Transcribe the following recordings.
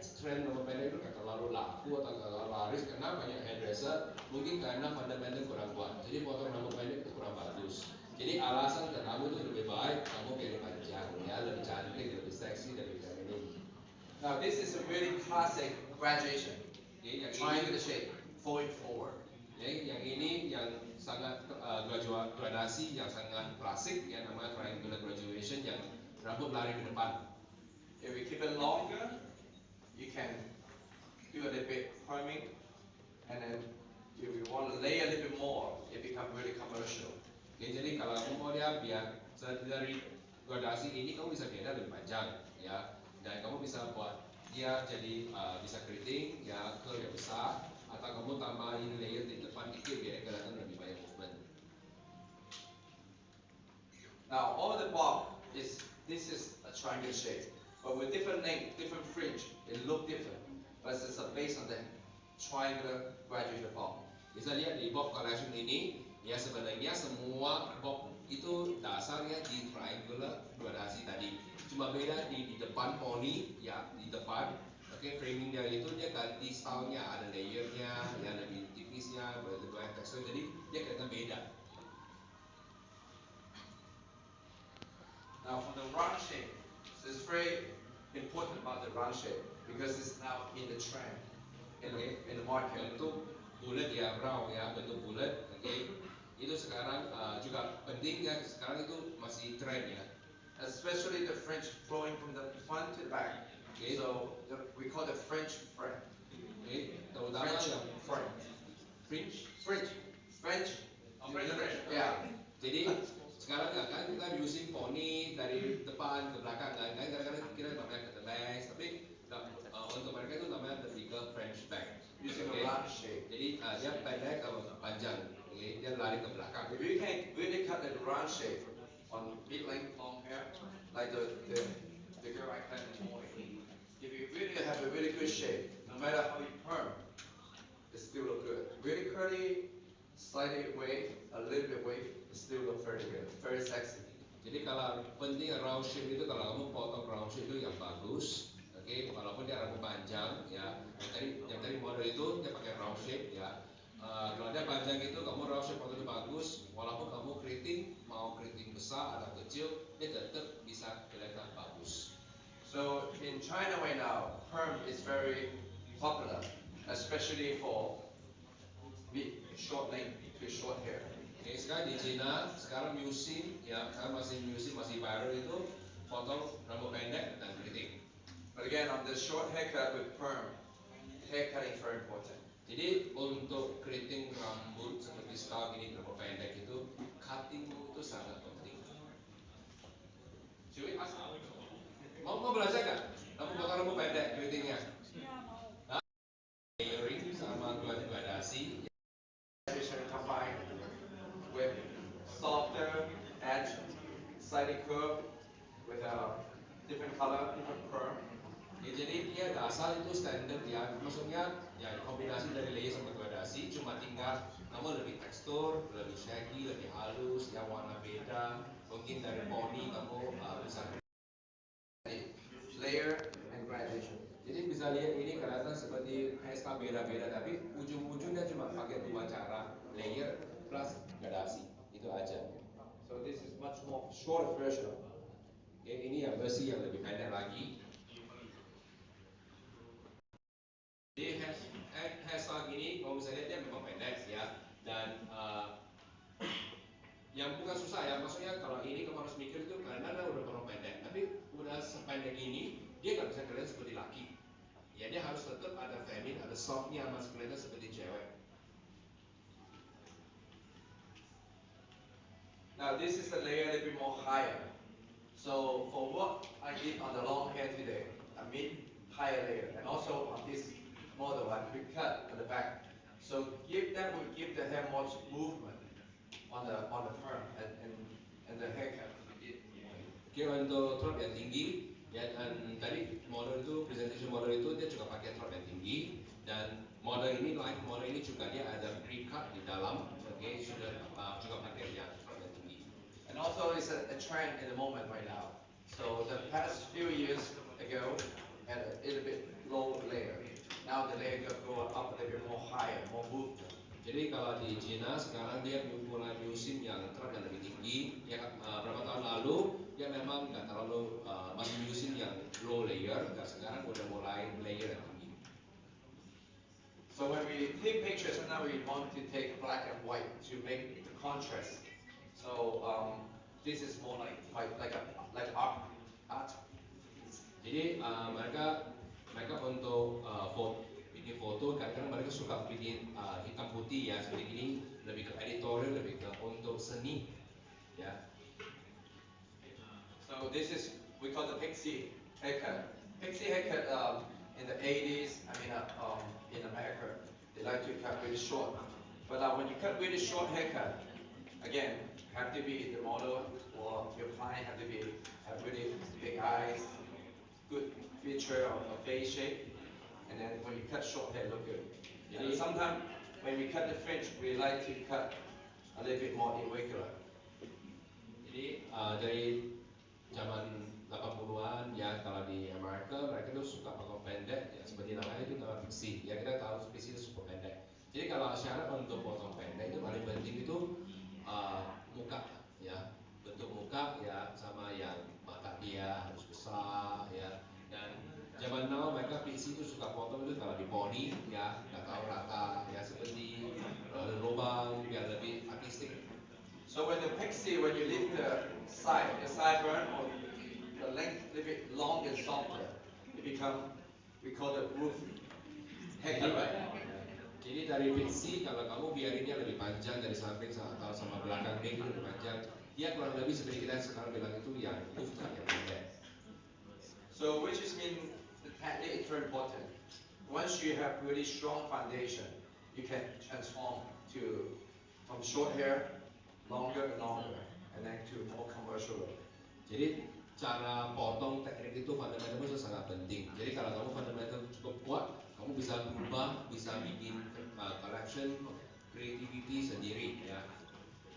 trend rambut pendek itu gak terlalu laku atau gak terlalu laris karena banyak hairdresser mungkin karena fundamental kurang kuat. Jadi potong rambut pendek itu kurang bagus. Jadi alasan ke kamu itu lebih baik kamu pilih panjang ya, lebih cantik, lebih seksi, lebih feminin. Now this is a really classic graduation. Triangular shape, going forward. Yang ini yang sangat gradasi yang sangat klasik yang namanya triangular graduation yang rambut lari ke depan. If we keep it longer, you can do a little bit perming, and then if you want to lay a little bit more, it becomes really commercial. Oke, jadi kalau kamu mau dia biar dari gradasi ini kamu bisa biarnya lebih panjang ya, dan kamu bisa buat dia jadi bisa keriting ya, curl yang besar, atau kamu tambahin layer di depan dikit biar kelihatan lebih banyak movement. Now all the bob this is a triangle shape, but with different length, different fringe, it look different. But it's based on the triangular graduated bob. Bisa lihat di bob collection ini, ya sebenarnya semua bob itu dasarnya di triangular gradasi tadi. Cuma beda di depan poni ya, di depan. Oke, framing dari itu dia ganti stylenya, ada layernya, ya lebih tipisnya, lebih banyak tekstur, jadi dia kelihatan beda. Now for the round shape, so it's very important about the round shape because it's now in the trend in the market. Bentuk bulat ya, round ya, bentuk bulat, oke. Itu sekarang juga penting ya, sekarang itu masih trend ya. Especially the French flowing from the front to the back. Okay. So we call it French front. Okay. Terutama yang front. French. Yeah. Jadi sekarang kan kita using poni dari depan ke belakang kan, kadang-kadang kita namanya keteleng, tapi untuk mereka itu namanya lebih ke French back. Using a round shape. Jadi dia pendek atau panjang, dia lari ke belakang. If you can really cut the round shape on mid length long hair, like the girl I cut in the morning, if you really have a really good shape, no matter how you perm, it still look good. Really curly, slightly wave, a little bit wave, it still look very good, very sexy. Jadi kalau penting round shape itu kalau kamu potong round shape itu yang bagus, oke, walaupun dia rambut panjang ya, yang tadi model itu dia pakai round shape ya. Kalau dia panjang itu kamu round shape potong itu bagus, walaupun kamu keriting mau keriting besar atau kecil, dia tetap bisa kelihatan bagus. So in China right now, perm is very popular, especially for short length to short hair. Oke, sekarang di Cina, sekarang musim ya, sekarang masih viral itu potong rambut pendek dan keriting. But again, on the short haircut with perm, hair cutting is very important. Jadi untuk keriting rambut seperti style gini rambut pendek itu, cutting itu sangat penting. Cuy, mau belajar nggak? Kamu potong rambut pendek keritingnya? Layering sama gradasi. Combined with softer edge, slightly curved, with a different color, different perm. Ya, jadi dia dasar itu standar ya, maksudnya ya kombinasi dari layer sama gradasi, cuma tinggal kamu lebih tekstur, lebih shaggy, lebih halus, ya warna beda, mungkin dari poni kamu bisa layer and gradation. Jadi bisa lihat ini kelihatan seperti hairstyle beda-beda, tapi ujung-ujungnya cuma pakai dua cara, layer plus gradasi, itu aja. So this is much more short version. Oke, ini yang versi yang lebih pendek lagi. Jadi hairstyle ini kalau misalnya dia memang pendek ya, dan yang bukan susah ya, maksudnya kalau ini kamu harus mikir itu karena dia udah terlalu pendek, tapi udah sependek ini dia nggak bisa kelihatan seperti laki. Ya dia harus tetap ada femin, ada softnya, masih kelihatan seperti cewek. Now this is the layer a little bit more higher. So for what I did on the long hair today, I made higher layer, and also on this model I pre-cut on the back. So that will give the hair more movement on the perm and the haircut. Oke, untuk throat yang tinggi, ya, dan tadi model itu presentation model itu dia juga pakai throat yang tinggi, dan model ini juga dia ada pre-cut di dalam, oke, sudah juga pakai yang throat yang tinggi. And also it's a trend in the moment right now. So the past few years ago had a little bit low Jadi kalau di Cina sekarang dia mulai musim yang truk yang lebih tinggi. Ya berapa tahun lalu dia memang nggak terlalu masih musim yang low layer. Dan sekarang udah mulai layer yang tinggi. So when we take pictures, now we want to take black and white to make the contrast. So this is more like art. Jadi mereka untuk bikin foto kadang-kadang mereka suka bikin hitam putih ya seperti ini, lebih ke editorial, lebih ke untuk seni ya. So this is, we call the pixie haircut. Pixie haircut in the 80s, in America, they like to cut really short. But when you cut really short haircut, again, have to be the model or your client have really big eyes, good feature of face shape, and then when you cut short hair, look good. And sometimes when we cut the fringe, we like to cut a little bit more irregular. Jadi dari zaman 80-an ya, kalau di Amerika mereka tuh suka potong pendek ya, seperti namanya itu nama pixie ya, kita tahu pixie itu super pendek. Jadi kalau syarat untuk potong pendek itu paling penting itu muka ya, bentuk muka ya, sama yang mata dia harus besar ya. Dan zaman now mereka pixie itu suka potong itu kalau di poni ya, nggak tahu rata ya, seperti lubang biar lebih artistik. So when the pixie, when you leave the sideburn or the length a little bit long and softer, it become, we call the roof haircut, right? Jadi dari pixie kalau kamu biarin dia lebih panjang dari samping atau sama belakang dia gitu lebih panjang, dia kurang lebih seperti kita sekarang bilang itu yang roof cut yang pendek. So which is mean the technique is very important. Once you have really strong foundation, you can transform from short hair, longer and longer, and then to more commercial look. Jadi cara potong teknik itu fundamental itu sangat penting. Jadi kalau kamu fundamental cukup kuat, kamu bisa berubah, bisa bikin collection, creativity sendiri ya.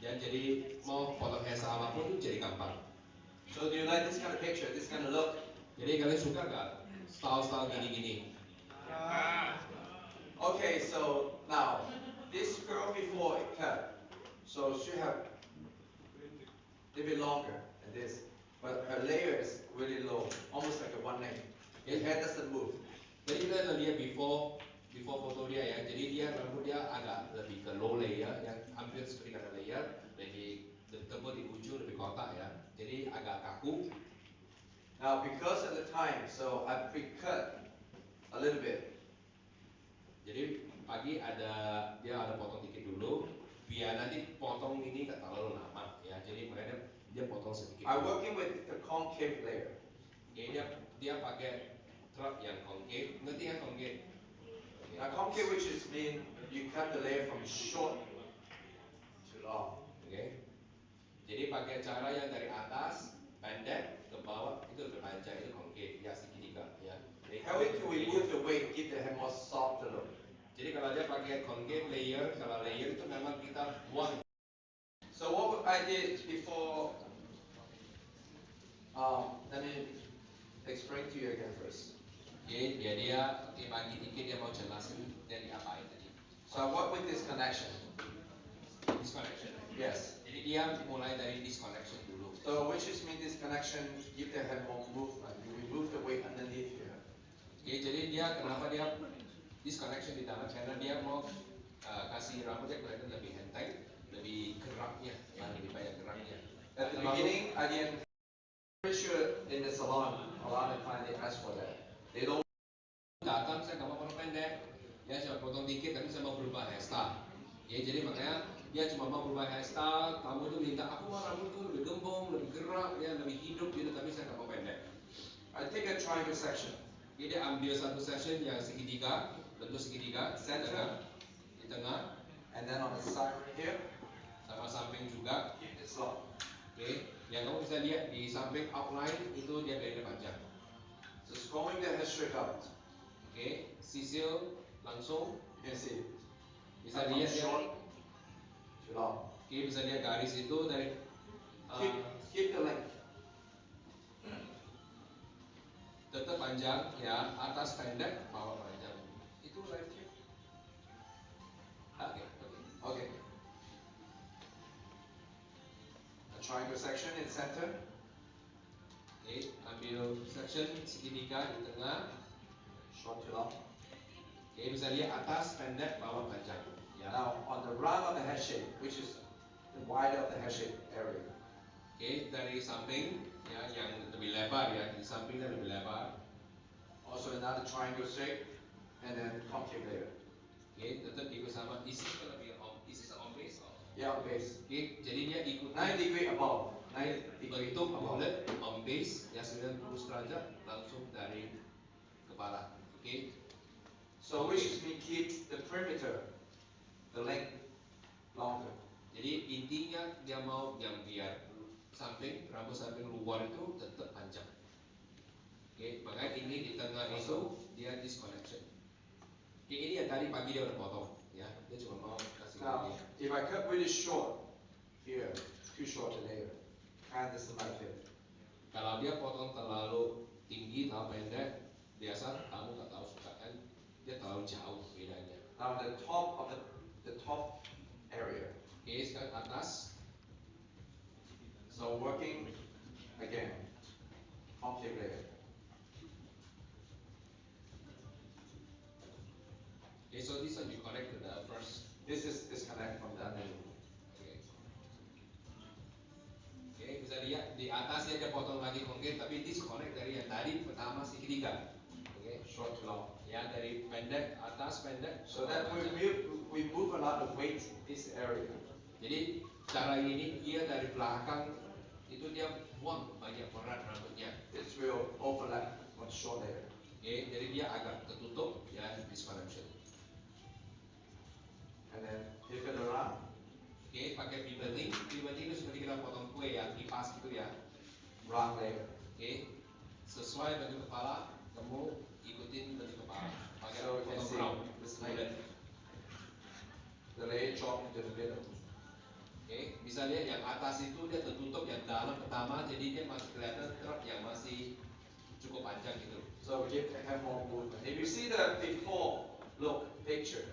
Dan jadi mau potong hairstyle apapun itu jadi gampang. So do you like this kind of picture, this kind of look? Jadi kalian suka gak style gini-gini? Okay, so now this girl before it cut, so she have a little bit longer than this, but her layer is really low, almost like a one leg. Her hair doesn't move. Jadi kita lihat before foto dia ya. Jadi dia rambut dia agak lebih ke low layer, yang hampir seperti kata layer, lebih tebal di ujung, lebih kotak ya. Jadi agak kaku. Now because of the time, so I pre-cut a little bit. Jadi pagi dia ada potong dikit dulu, biar nanti potong ini nggak terlalu lama ya. Jadi makanya dia potong sedikit. I'm working with the concave layer. Jadi dia pakai truk yang concave. Ngerti kan concave? Now concave, which is mean you cut the layer from short to long. Okay. Jadi pakai cara yang dari atas pendek ke bawah itu lebih panjang, itu concave ya, segitiga ya. How can we move the weight, give the hair more softer look? Jadi kalau dia pakai concave layer, kalau layer itu memang kita buang. So what I did before, let me explain to you again first. Jadi dia bagi dikit, dia mau jelasin dia diapain tadi. So I work with this connection. Disconnection. Yes. Jadi dia mulai dari disconnection dulu. So which is mean this connection give the hair more movement. You remove the weight underneath here. Okay, jadi kenapa dia disconnection di tangan, karena dia mau kasih rambutnya kelihatan lebih enteng, lebih geraknya, ya, lebih banyak geraknya. At the beginning, I didn't. Pretty sure in the salon, a lot of clients they ask for that. They don't. Datang, saya nggak mau potong pendek, ya saya potong dikit, tapi saya mau berubah hairstyle. Ya, jadi makanya dia cuma mau berubah hairstyle. Kamu tuh minta aku mau rambutku lebih gembung, lebih gerak, ya lebih hidup gitu, tapi saya nggak mau pendek. I take a triangle section. Jadi ambil satu section yang segitiga, bentuk segitiga, Center, di tengah, and then on the side right here, sama samping juga. keep this long. Oke, yang kamu bisa lihat di samping outline itu dia garisnya panjang. So scrolling the hair straight out. Oke, sisil langsung. You can see. Bisa From lihat dia. short to long. Oke, bisa lihat garis itu dari. Keep the length. Tetap panjang ya, atas pendek, bawah panjang. Itu lengthnya. Oke. Okay. A triangle section in center. Oke, ambil section segitiga di tengah. Short to long. Oke, bisa lihat atas pendek, bawah panjang. Ya. Now on the round of the head shape, which is the wide of the head shape area. Oke, dari samping ya yang lebih lebar ya, di samping yang lebih lebar. Also another triangle shape, and then concave layer. Oke, tetap ikut sama. This is on base. Yeah, on base. Oke, jadi dia ikut 90 degree above. 90 degree bentuk above. bulat on base ya 90 derajat langsung dari kepala. Oke. So which means keep the perimeter, the length longer. Jadi intinya dia mau yang biar rambut samping luar itu tetap panjang. Oke, makanya ini di tengah itu dia disconnection. Oke, ini yang tadi pagi dia udah potong, ya. Dia cuma mau kasih Now, lagi. if I cut really short here, too short a layer, kind of doesn't like it. Kalau dia potong terlalu tinggi, terlalu pendek, biasa kamu nggak tahu suka kan? Dia terlalu jauh bedanya. Now the top of the top area. Oke, sekarang atas. So working again, concave layer. Okay, so this one you connect to the first. This is disconnect from the underneath. Okay. Okay, bisa lihat di atasnya dia potong lagi konkret, tapi disconnect dari yang tadi pertama segitiga. Okay, Short to long. ya dari pendek atas pendek. So that we move a lot of weight this area. Jadi cara ini dia dari belakang itu dia buang banyak berat rambutnya. This will overlap on short layer. Okay, jadi dia agak tertutup ya disconnection. And then flip it around. Okay, pakai pivoting. Pivoting itu seperti kita potong kue ya, kipas gitu ya. Round layer. Okay, sesuai bentuk kepala, kamu ikutin bentuk kepala. Pakai So you can potong see round. this layer. The layer drop into the middle. Okay, bisa lihat yang atas itu dia tertutup, yang dalam pertama, jadi dia masih kelihatan truk yang masih cukup panjang gitu. So we have more movement. If you see the before look picture,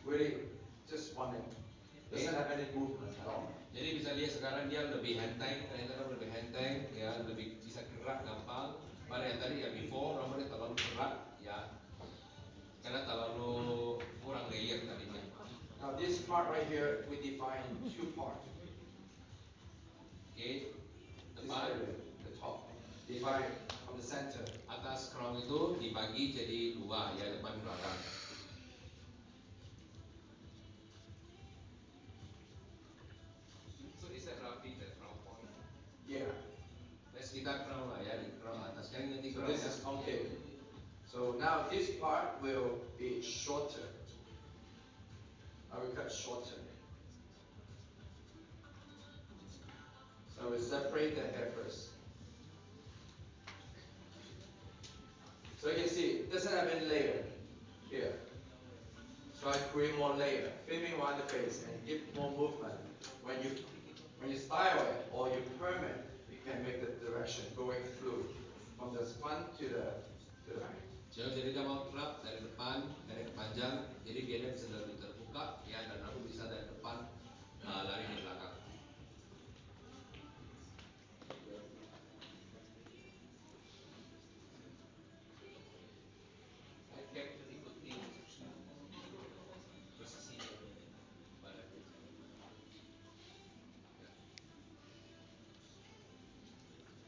really just one minute. Doesn't have any movement at all. Jadi bisa lihat sekarang dia lebih enteng, ternyata lebih enteng, ya lebih bisa gerak gampang. Pada yang tadi ya before rambutnya terlalu berat, ya karena terlalu kurang layer tadinya. Now this part right here we define two parts. Okay, This depan area, the top, define from the center. atas crown itu dibagi jadi dua, ya depan belakang. So is that roughly the crown point? Yeah. Let's kita crown lah ya, di crown atas. Yang nanti So crown this ya. is concave. So now this part will be shorter. I will cut shorter. So we separate the hair first. So you can see it doesn't have any layer here. So I create more layer, filming around the face and give more movement. When you style it or you perm it, you can make the direction going through from the front to the back. Jadi dia mau trap dari depan, dari panjang, jadi dia bisa lebih terbuka, ya dan rambut bisa dari depan lari di belakang.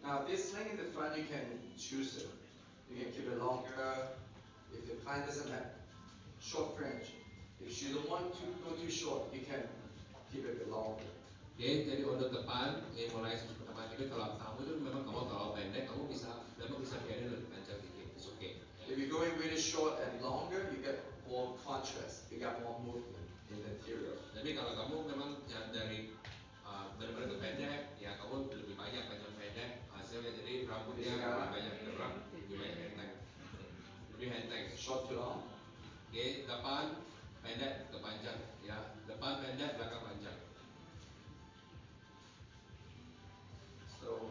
Now this length in the front you can choose it. You can keep it longer. If the client doesn't have short fringe, if she don't want to go too short, you can keep it a bit longer. Oke, jadi untuk depan, mulai pertama itu kalau kamu itu memang kamu terlalu pendek, kamu memang bisa biarin lebih panjang dikit, it's okay. If you're going really short and longer, you get more contrast. You got more movement in the interior. Tapi kalau kamu memang dari benar-benar ke pendek, ya kamu lebih banyak panjang pendek, hasilnya jadi rambutnya lebih banyak gerak, lebih banyak enteng, lebih enteng. Short to long. Oke, depan pendek ke panjang, ya depan pendek belakang panjang. So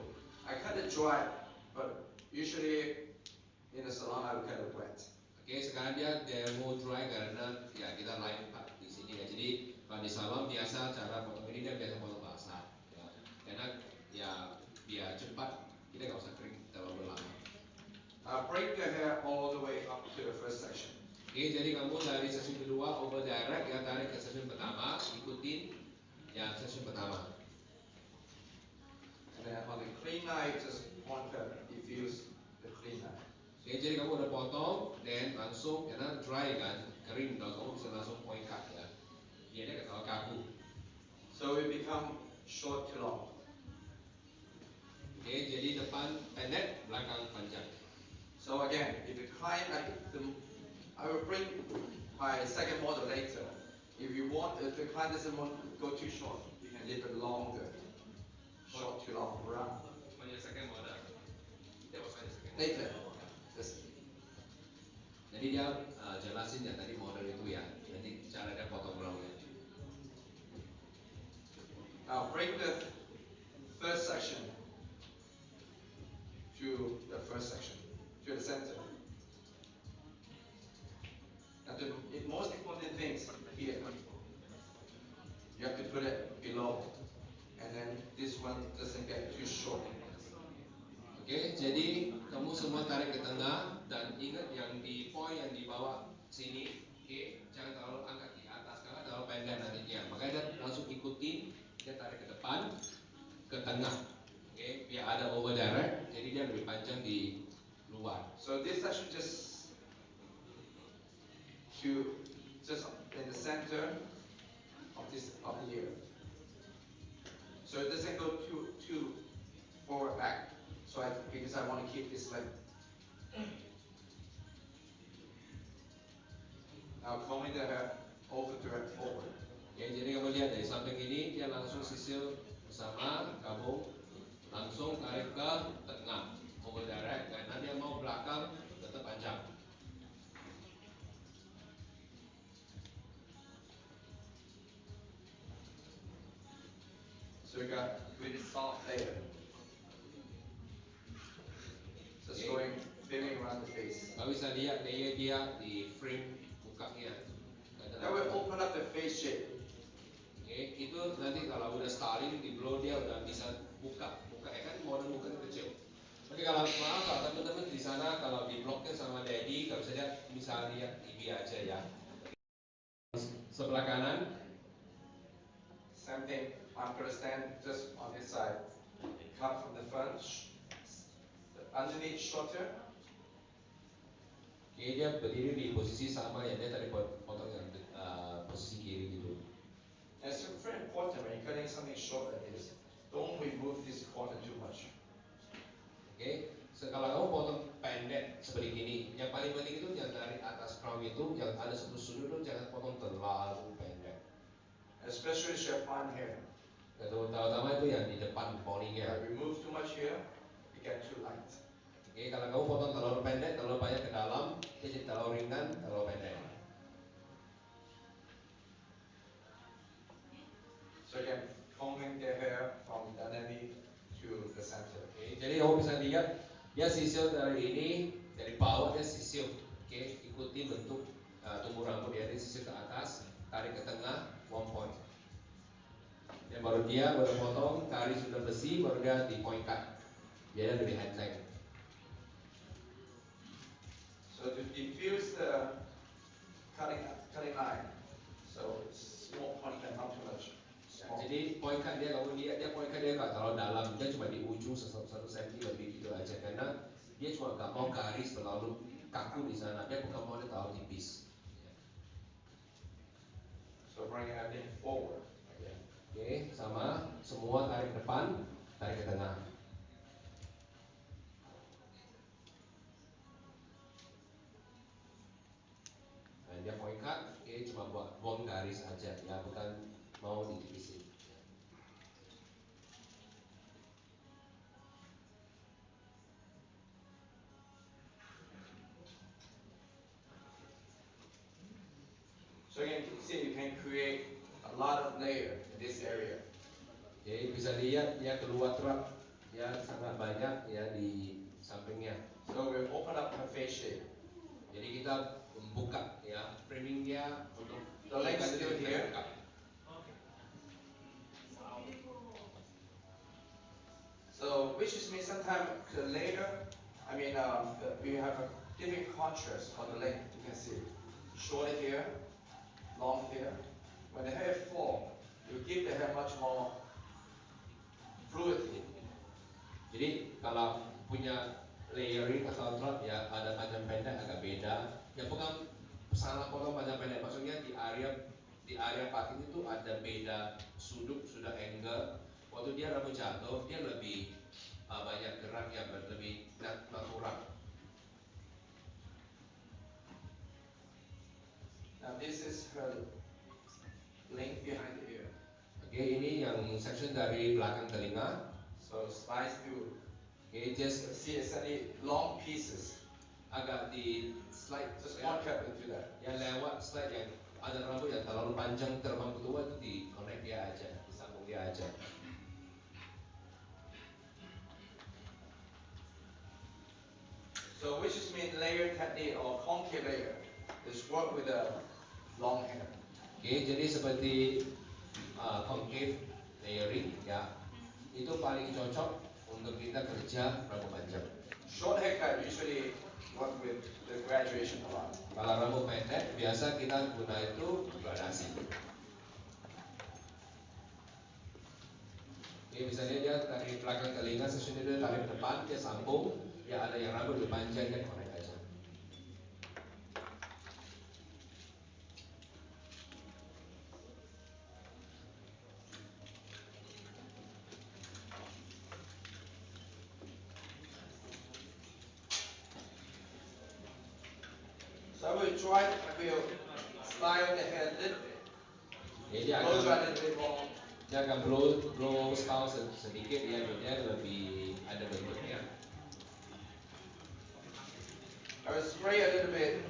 I cut it dry, but usually in the salon I will cut it wet. Oke, sekarang dia mau dry karena ya kita live cut di sini ya. Jadi Kalau di salon biasa cara potong ini dia biasa potong basah, ya. Karena ya biar cepat, kita nggak usah kering terlalu lama. Bring the hair all the way up to the first section. Oke, jadi kamu dari sesi kedua over direct ya tarik ke sesi pertama, ikutin yang sesi pertama. And then on the clean line, just point that diffuse the clean line. Oke, jadi kamu udah potong, dan langsung karena dry kan, kering, dan kamu bisa langsung point cut ya. Dia nggak terlalu kaku. So it become short to long. Oke, jadi depan pendek, belakang panjang. So again, if the client, I will bring my second model later. If you want, if the client doesn't want to go too short, you can leave it longer. Short to long, round. On your second model. That was my second. Later. Just. Jadi dia jelasin ya tadi model itu ya, nanti cara dia potong rambutnya. Now bring the first section to the first section, to the center. Now the most important thing is here. You have to put it below. And then this one doesn't get too short. Oke, jadi kamu semua tarik ke tengah dan ingat yang di point yang di bawah sini, oke, jangan terlalu angkat di atas karena terlalu pendek nantinya. Makanya dia langsung ikutin, dia tarik ke depan, ke tengah, oke, biar ada over direct, jadi dia lebih panjang di luar. So this section just in the center of the ear. So it doesn't go too forward back. So because I want to keep this length. Now combing the hair over direct forward. Ya, jadi kamu lihat dari samping ini dia langsung sisir bersama, kamu langsung tarik ke tengah, over direct, karena dia mau belakang tetap panjang. So we got really soft layer. Just Okay. going filling around the face. Kamu bisa lihat layer dia di frame mukanya. That will open up the face shape. Oke, itu nanti kalau udah styling di blow dia udah bisa buka ya kan, model mukanya kecil. Oke, kalau maaf kalau teman-teman di sana kalau di blognya sama Daddy, kalau bisa lihat ini aja ya. Sebelah kanan. Same thing. I'm going to stand just on this side. Cut from the front. Underneath shorter. Oke, dia berdiri di posisi sama ya, dia tadi potong yang posisi kiri gitu. And it's very important when you're cutting something short like this. Don't remove this corner too much. Oke, kalau kamu potong pendek seperti ini, yang paling penting itu yang dari atas crown itu, yang ada satu sudut itu jangan potong terlalu pendek. Especially Japan hair. Terutama itu yang di depan poninya. Remove too much here, it get too light. Oke, kalau kamu potong terlalu pendek, terlalu banyak ke dalam, dia jadi terlalu ringan, terlalu pendek. So again, combing the hair from the underneath to the center. Oke, jadi kamu bisa lihat dia sisir dari ini, dari bawah dia sisir. Oke, ikuti bentuk tumbuh rambut dia, sisir ke atas, tarik ke tengah, one point. Dan baru dia potong, tarik sudah besi, baru dia di point cut. Dia lebih enteng. So to diffuse the cutting line, so small point and not too much. Jadi point cut dia, kamu lihat dia point cut dia nggak terlalu dalam, dia cuma di ujung 1 cm lebih gitu aja, karena dia cuma nggak mau garis terlalu kaku di sana, dia bukan mau dia terlalu tipis. So bring everything forward. Oke, sama semua tarik depan, tarik ke tengah. Dan dia point cut, oke, cuma buang garis aja, ya bukan mau ditipisin. So again, see, you can create a lot of layer in this area. Jadi bisa lihat dia keluar trap, ya sangat banyak ya di sampingnya. So we'll open up her face shape. Jadi kita membuka ya framing dia untuk The legs still here. So which is means sometimes later, I mean, we have a different contrast on the length. You can see short hair, long hair. When the hair fall, you give the hair much more fluidity. Jadi kalau punya layering atau drop ya ada panjang pendek agak beda. Ya bukan salah potong panjang pendek, maksudnya di area patin itu ada beda sudut, sudah angle. Waktu dia rambut jatuh dia lebih banyak gerak ya, lebih natural. Now this is her length behind the ear. Oke, ini yang section dari belakang telinga. So slice through. Oke, just See it's any long pieces. agak di slide Just ya, one cut into that. yang lewat slide yang ada rambut yang terlalu panjang terbang ke luar itu di connect dia aja, disambung dia aja. So which is mean layer technique or concave layer is work with the long hair. Oke, jadi seperti concave layering ya, itu paling cocok untuk kita kerja rambut panjang. Short haircut usually work with the graduation a lot. Kalau rambut pendek biasa kita guna itu gradasi. Oke, misalnya dia dari belakang telinga sesuai dia tarik ke depan, dia sambung, ya ada yang rambut lebih panjang dia connect aja. So I will style the hair a little bit. Jadi Blow dry a little bit more. dia akan blow style sedikit ya, dia lebih ada bentuknya. I will spray a little bit